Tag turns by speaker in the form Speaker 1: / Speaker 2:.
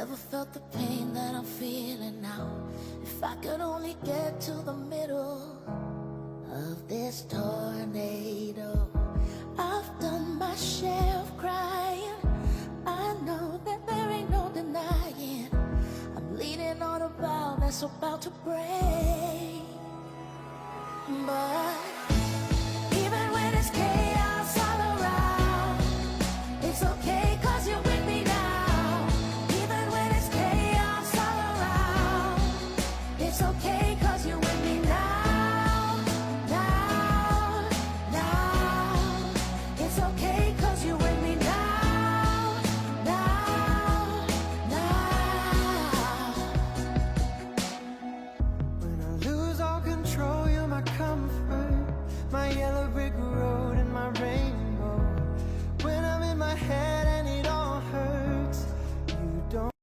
Speaker 1: Never felt the pain that I'm feeling now. If I could only get to the middle of this tornado. I've done my share of crying. I know that there ain't no denying I'm leaning on a bow that's about to break. But even when it's chaos all around, it's okay 'cause you're with me now. Even when it's chaos all around, it's okay 'cause you're with me now. Now, now, it's okay 'cause you're with me now. Now, now.
Speaker 2: When I lose all control, you're my comfort, my yellow brick road and my rain.